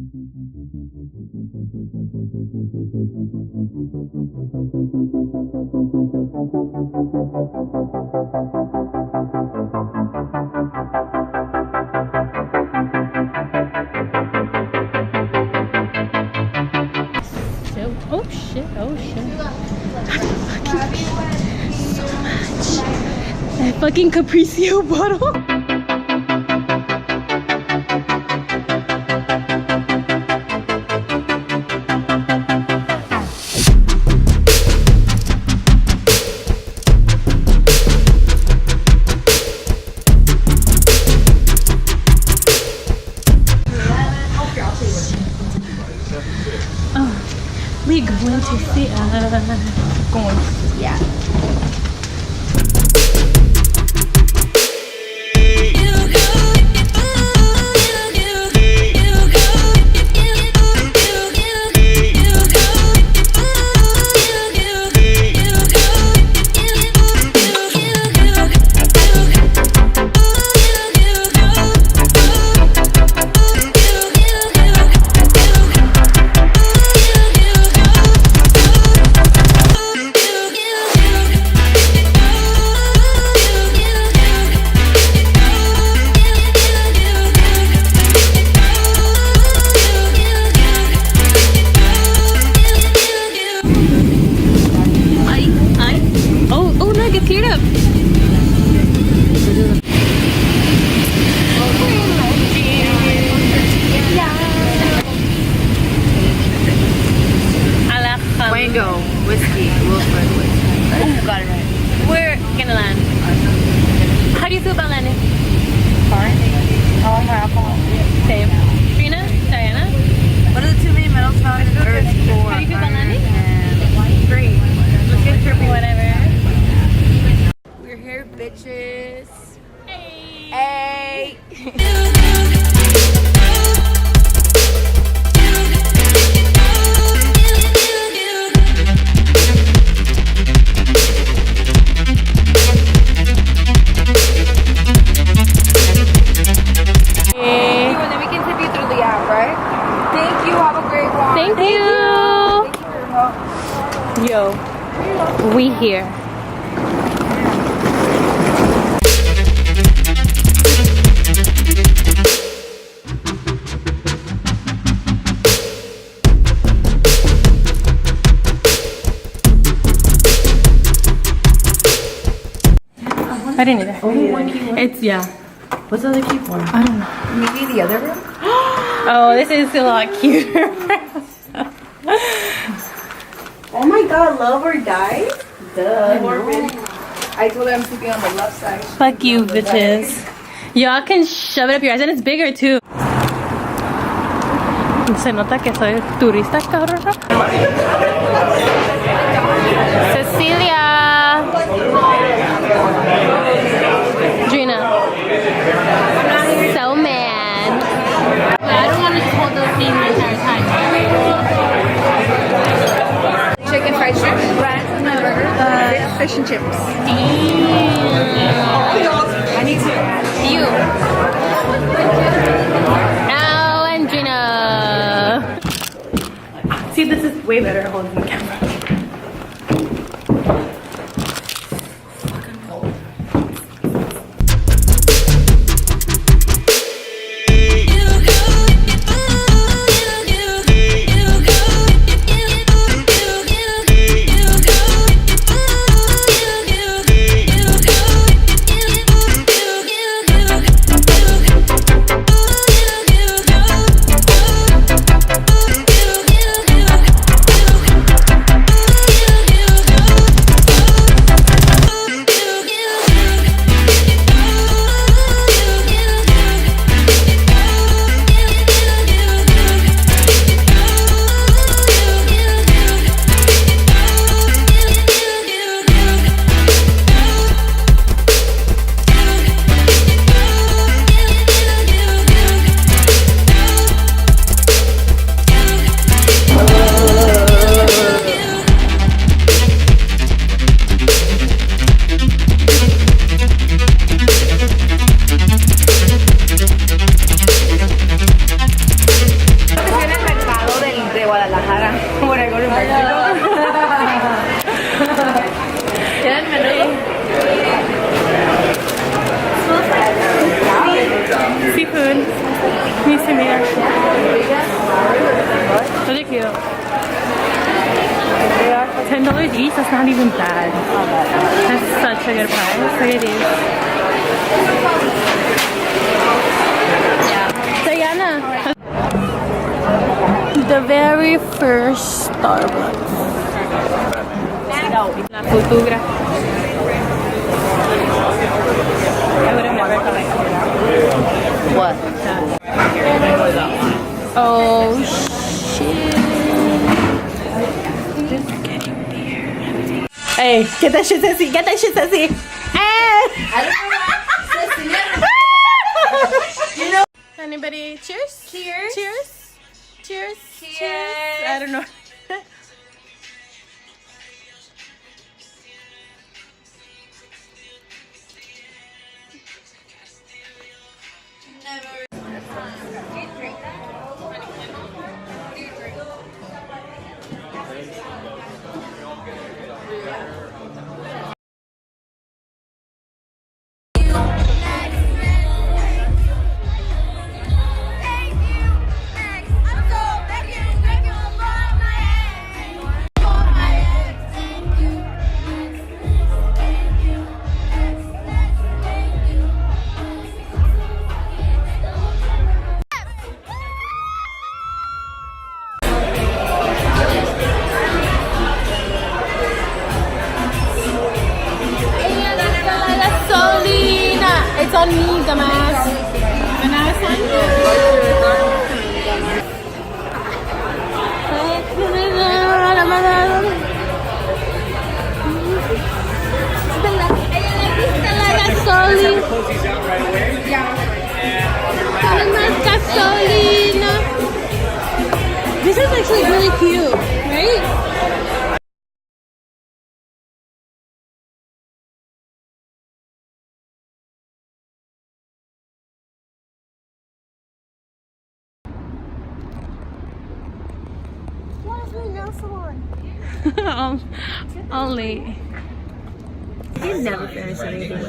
Oh shit, oh shit. So much. That fucking Capriccio bottle. We going to see yeah. Mango, whiskey, Wilfred whiskey. Oh, got it right. We're gonna land. How do you feel about landing? Fine. I want more alcohol. Same. Trina? Diana? What are the two main metals found in Earth? How do you feel about landing? Great. Let's get trippy. Whatever. We're here, bitches. Hey! Hey! Thank you. Yo, we here. I didn't either. It's yeah. What's the other key for? I don't know. Maybe the other room? Oh, this is a lot cuter. Oh my god, love or die? Duh. I told her I'm sleeping on the left side. Fuck you, bitches. Y'all can shove it up your ass, and it's bigger too. Se nota que soy turista, cabrón. Cecilia. Gina. So mad. I don't want to just hold those things the entire time. Chicken fried shrimp, fries, and my burger, fish and chips. I need to add You. Al and Gina. See, this is way better holding the camera. not even bad. That's such a good price. Look at these. Yeah. So Yana, the very first Starbucks. La futura. I would have never thought I could. What? Oh shit. Just getting beer. Hey, get that shit, Sissy. Get that shit, Sissy. Hey. You know. Anybody? Cheers. Cheers. Cheers. Cheers. Cheers. I don't know. It's on me, dumbass. And now it's on you. This is actually really cute, right? All late. You never finish anything.